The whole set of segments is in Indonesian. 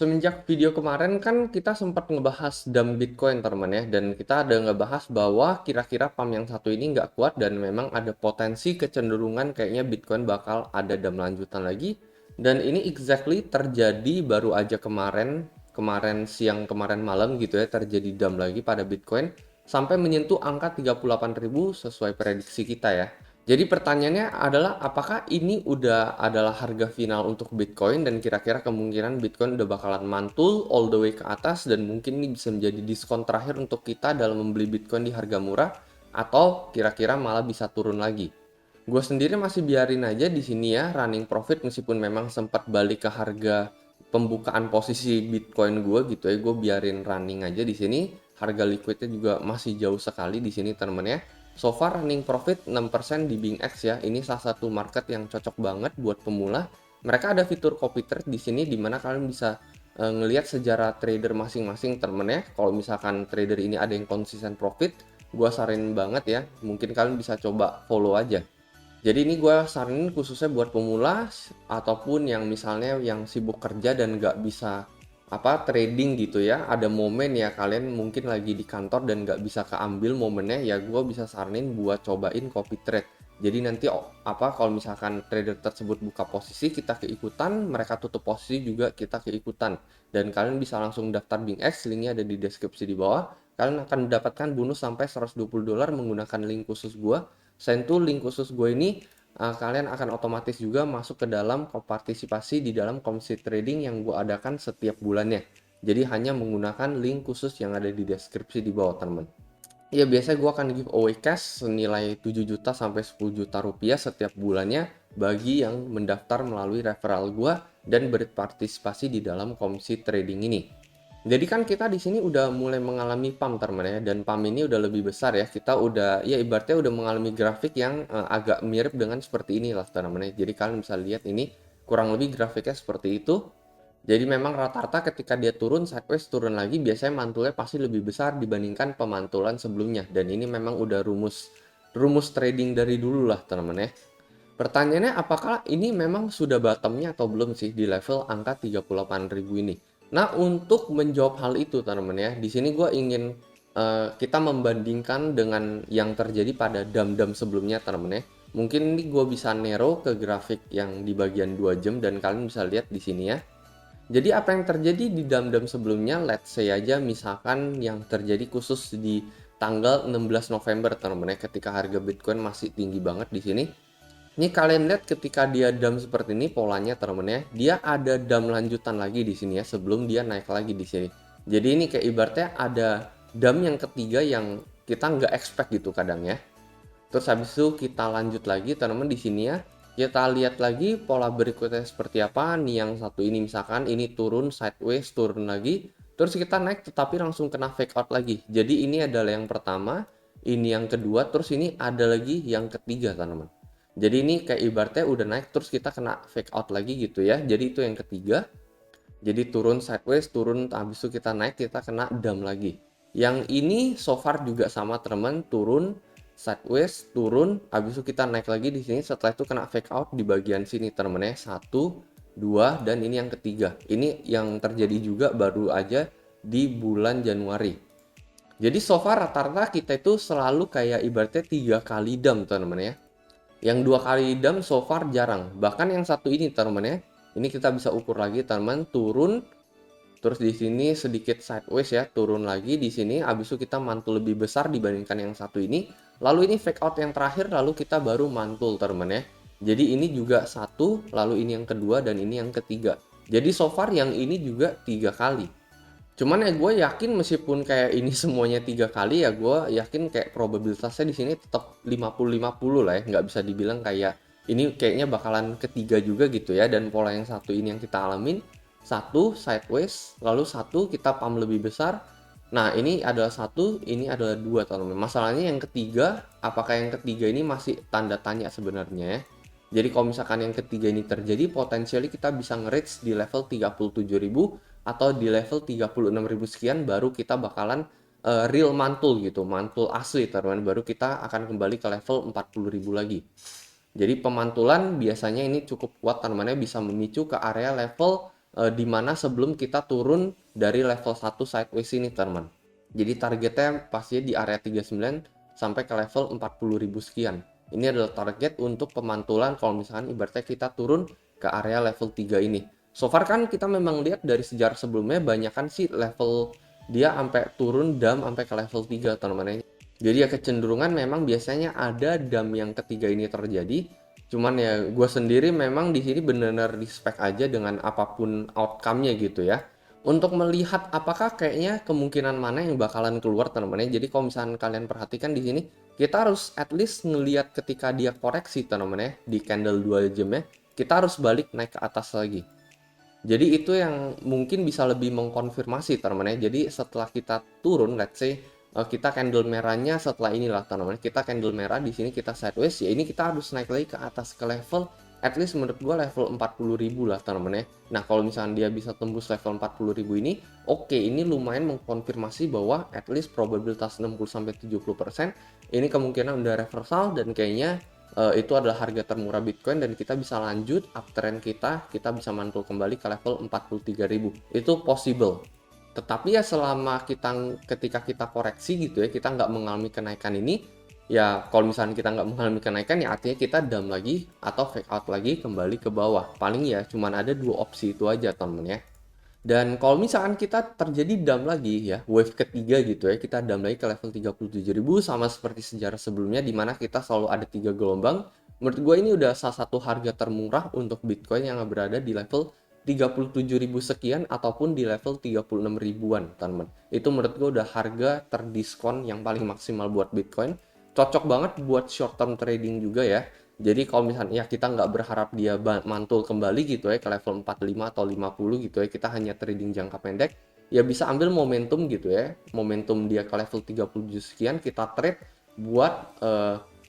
Semenjak video kemarin kan kita sempat ngebahas DAM Bitcoin teman ya, dan kita ada ngebahas bahwa kira-kira pam yang satu ini nggak kuat dan memang ada potensi kecenderungan kayaknya Bitcoin bakal ada DAM lanjutan lagi. Dan ini exactly terjadi baru aja kemarin siang kemarin malam gitu ya, terjadi DAM lagi pada Bitcoin sampai menyentuh angka 38.000 sesuai prediksi kita ya. Jadi pertanyaannya adalah apakah ini udah adalah harga final untuk Bitcoin dan kira-kira kemungkinan Bitcoin udah bakalan mantul all the way ke atas dan mungkin ini bisa menjadi diskon terakhir untuk kita dalam membeli Bitcoin di harga murah atau kira-kira malah bisa turun lagi. Gue sendiri masih biarin aja di sini ya running profit meskipun memang sempat balik ke harga pembukaan posisi Bitcoin gue gitu ya, gue biarin running aja di sini. Harga liquidnya juga masih jauh sekali di sini teman-teman ya. So far running profit 6% di BingX ya. Ini salah satu market yang cocok banget buat pemula. Mereka ada fitur copy trade di sini di mana kalian bisa ngelihat sejarah trader masing-masing temen ya. Kalau misalkan trader ini ada yang konsisten profit, gua saranin banget ya. Mungkin kalian bisa coba follow aja. Jadi ini gua saranin khususnya buat pemula ataupun yang misalnya yang sibuk kerja dan nggak bisa trading gitu ya, ada momen ya kalian mungkin lagi di kantor dan nggak bisa keambil momennya, ya gue bisa saranin buat cobain copy trade. Jadi nanti kalau misalkan trader tersebut buka posisi kita keikutan, mereka tutup posisi juga kita keikutan, dan kalian bisa langsung daftar BingX, linknya ada di deskripsi di bawah. Kalian akan mendapatkan bonus sampai $120 menggunakan link khusus gue. Selain itu link khusus gue ini kalian akan otomatis juga masuk ke dalam partisipasi di dalam komisi trading yang gue adakan setiap bulannya. Jadi hanya menggunakan link khusus yang ada di deskripsi di bawah teman. Ya biasanya gue akan giveaway cash senilai 7 juta sampai 10 juta rupiah setiap bulannya bagi yang mendaftar melalui referral gue dan berpartisipasi di dalam komisi trading ini. Jadi kan kita di sini udah mulai mengalami pump teman ya, dan pump ini udah lebih besar ya. Kita udah ya ibaratnya udah mengalami grafik yang agak mirip dengan seperti ini lah teman ya. Jadi kalian bisa lihat ini kurang lebih grafiknya seperti itu. Jadi memang rata-rata ketika dia turun sideways turun lagi biasanya mantulnya pasti lebih besar dibandingkan pemantulan sebelumnya, dan ini memang udah rumus trading dari dulu lah teman ya. Pertanyaannya apakah ini memang sudah bottomnya atau belum sih di level angka 38.000 ini? Nah, untuk menjawab hal itu teman-teman ya, di sini gue ingin kita membandingkan dengan yang terjadi pada dam-dam sebelumnya teman-teman ya. Mungkin ini gue bisa narrow ke grafik yang di bagian 2 jam dan kalian bisa lihat di sini ya. Jadi apa yang terjadi di dam-dam sebelumnya, let's say aja misalkan yang terjadi khusus di tanggal 16 November teman-teman ya, ketika harga Bitcoin masih tinggi banget di sini. Ini kalian lihat ketika dia dam seperti ini polanya teman ya, dia ada dam lanjutan lagi di sini ya sebelum dia naik lagi di sini. Jadi ini kayak ibaratnya ada dam yang ketiga yang kita nggak expect gitu kadang ya. Terus habis itu kita lanjut lagi teman-teman di sini ya. Kita lihat lagi pola berikutnya seperti apa. Nih yang satu ini misalkan ini turun sideways, turun lagi. Terus kita naik tetapi langsung kena fake out lagi. Jadi ini adalah yang pertama, ini yang kedua, terus ini ada lagi yang ketiga teman-teman. Jadi ini kayak ibaratnya udah naik terus kita kena fake out lagi gitu ya. Jadi itu yang ketiga. Jadi turun sideways, turun habis itu kita naik kita kena dam lagi. Yang ini so far juga sama teman, turun sideways, turun habis itu kita naik lagi di sini, setelah itu kena fake out di bagian sini teman-teman ya. 1 2 dan ini yang ketiga. Ini yang terjadi juga baru aja di bulan Januari. Jadi so far rata-rata kita itu selalu kayak ibaratnya 3 kali dam teman-teman ya. Yang 2 kali dam so far jarang. Bahkan yang satu ini teman ya. Ini kita bisa ukur lagi teman, turun terus di sini sedikit sideways ya, turun lagi di sini, habis itu kita mantul lebih besar dibandingkan yang satu ini. Lalu ini fake out yang terakhir, lalu kita baru mantul teman ya. Jadi ini juga satu, lalu ini yang kedua dan ini yang ketiga. Jadi so far yang ini juga 3 kali. Cuman ya gue yakin meskipun kayak ini semuanya 3 kali ya gue yakin kayak probabilitasnya di sini tetap 50-50 lah ya, nggak bisa dibilang kayak ini kayaknya bakalan ketiga juga gitu ya. Dan pola yang satu ini yang kita alamin, satu sideways, lalu satu kita pump lebih besar. Nah ini adalah satu, ini adalah dua teman-teman. Masalahnya yang ketiga, apakah yang ketiga ini masih tanda tanya sebenarnya ya. Jadi kalau misalkan yang ketiga ini terjadi, potensialnya kita bisa nge-reach di level 37.000 atau di level 36.000 sekian baru kita bakalan real mantul gitu, mantul asli teman-teman, baru kita akan kembali ke level 40.000 lagi. Jadi pemantulan biasanya ini cukup kuat teman-teman, bisa memicu ke area level di mana sebelum kita turun dari level 1 sideways ini teman. Jadi targetnya pastinya di area 39 sampai ke level 40.000 sekian. Ini adalah target untuk pemantulan kalau misalkan ibaratnya kita turun ke area level 3 ini. So far kan kita memang lihat dari sejarah sebelumnya banyak kan sih level dia sampai turun dam sampai ke level 3 teman-teman. Jadi ya kecenderungan memang biasanya ada dam yang ketiga ini terjadi. Cuman ya gue sendiri memang di sini benar-benar respect aja dengan apapun outcome-nya gitu ya. Untuk melihat apakah kayaknya kemungkinan mana yang bakalan keluar teman-teman. Jadi kalau misalnya kalian perhatikan di sini, kita harus at least ngelihat ketika dia koreksi teman-teman di candle 2 jamnya, kita harus balik naik ke atas lagi. Jadi itu yang mungkin bisa lebih mengkonfirmasi teman-teman. Jadi setelah kita turun, let's say kita candle merahnya setelah inilah teman-teman. Kita candle merah di sini kita sideways, ya ini kita harus naik lagi ke atas ke level at least menurut gua level 40.000 lah teman-teman. Nah, kalau misalnya dia bisa tembus level 40.000 ini, oke, ini lumayan mengkonfirmasi bahwa at least probabilitas 60-70% ini kemungkinan udah reversal dan kayaknya itu adalah harga termurah Bitcoin dan kita bisa lanjut uptrend kita bisa mantul kembali ke level 43.000. Itu possible. Tetapi ya selama ketika kita koreksi gitu ya, kita nggak mengalami kenaikan ini, ya kalau misalnya kita nggak mengalami kenaikan ya artinya kita dump lagi atau fake out lagi kembali ke bawah. Paling ya cuman ada dua opsi itu aja temen ya. Dan kalau misalkan kita terjadi dump lagi ya, wave ketiga gitu ya, kita dump lagi ke level 37.000 sama seperti sejarah sebelumnya di mana kita selalu ada 3 gelombang. Menurut gue ini udah salah satu harga termurah untuk Bitcoin yang berada di level 37.000 sekian ataupun di level 36 ribuan, teman-teman. Itu menurut gue udah harga terdiskon yang paling maksimal buat Bitcoin. Cocok banget buat short term trading juga ya. Jadi kalau misalnya ya kita nggak berharap dia mantul kembali gitu ya ke level 45 atau 50 gitu ya, kita hanya trading jangka pendek, ya bisa ambil momentum gitu ya, momentum dia ke level 37 sekian, kita trade buat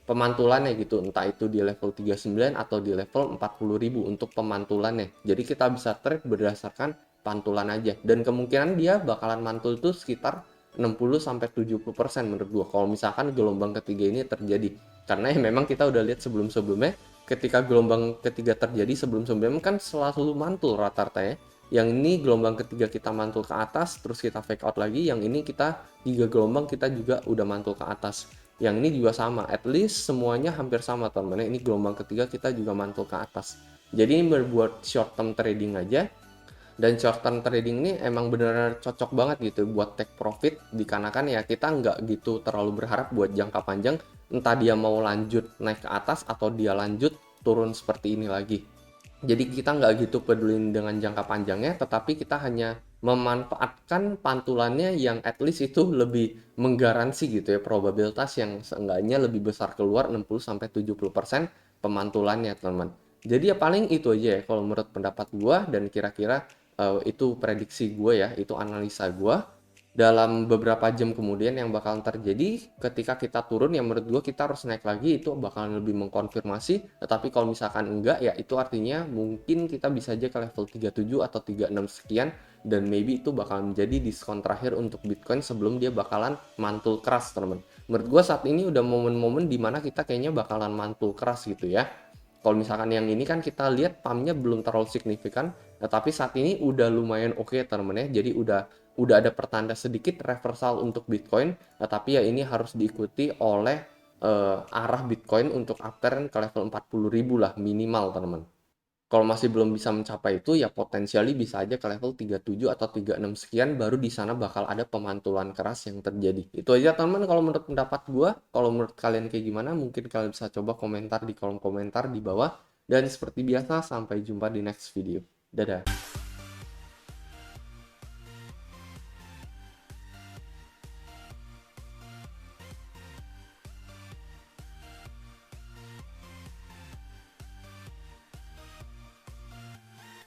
pemantulannya gitu, entah itu di level 39 atau di level 40.000 untuk pemantulannya. Jadi kita bisa trade berdasarkan pantulan aja, dan kemungkinan dia bakalan mantul tuh sekitar 60-70% menurut gua kalau misalkan gelombang ketiga ini terjadi. Karena ya memang kita udah lihat sebelum-sebelumnya ketika gelombang ketiga terjadi sebelum-sebelumnya kan selalu mantul rata-rata ya. Yang ini gelombang ketiga kita mantul ke atas, terus kita fake out lagi. Yang ini kita 3 gelombang kita juga udah mantul ke atas. Yang ini juga sama, at least semuanya hampir sama teman-teman. Ini gelombang ketiga kita juga mantul ke atas. Jadi ini berbuat short term trading aja. Dan short term trading ini emang benar-benar cocok banget gitu buat take profit, dikarenakan ya kita nggak gitu terlalu berharap buat jangka panjang, entah dia mau lanjut naik ke atas atau dia lanjut turun seperti ini lagi. Jadi kita nggak gitu peduli dengan jangka panjangnya, tetapi kita hanya memanfaatkan pantulannya yang at least itu lebih menggaransi gitu ya, probabilitas yang seenggaknya lebih besar keluar 60-70% pemantulannya teman-teman. Jadi ya paling itu aja ya kalau menurut pendapat gua, dan kira-kira itu prediksi gue ya, itu analisa gue dalam beberapa jam kemudian yang bakalan terjadi ketika kita turun. Yang menurut gue kita harus naik lagi, itu bakalan lebih mengkonfirmasi. Tetapi kalau misalkan enggak ya itu artinya mungkin kita bisa aja ke level 37 atau 36 sekian, dan maybe itu bakalan menjadi diskon terakhir untuk Bitcoin sebelum dia bakalan mantul keras teman-teman. Menurut gue saat ini udah momen-momen dimana kita kayaknya bakalan mantul keras gitu ya. Kalau misalkan yang ini kan kita lihat pumpnya belum terlalu signifikan, tapi saat ini udah lumayan oke teman-teman ya. Jadi udah ada pertanda sedikit reversal untuk Bitcoin, tapi ya ini harus diikuti oleh arah Bitcoin untuk uptrend ke level 40.000 lah minimal teman-teman. Kalau masih belum bisa mencapai itu ya potensialnya bisa aja ke level 37 atau 36 sekian, baru di sana bakal ada pemantulan keras yang terjadi. Itu aja teman-teman kalau menurut pendapat gua. Kalau menurut kalian kayak gimana? Mungkin kalian bisa coba komentar di kolom komentar di bawah. Dan seperti biasa sampai jumpa di next video. Dadah.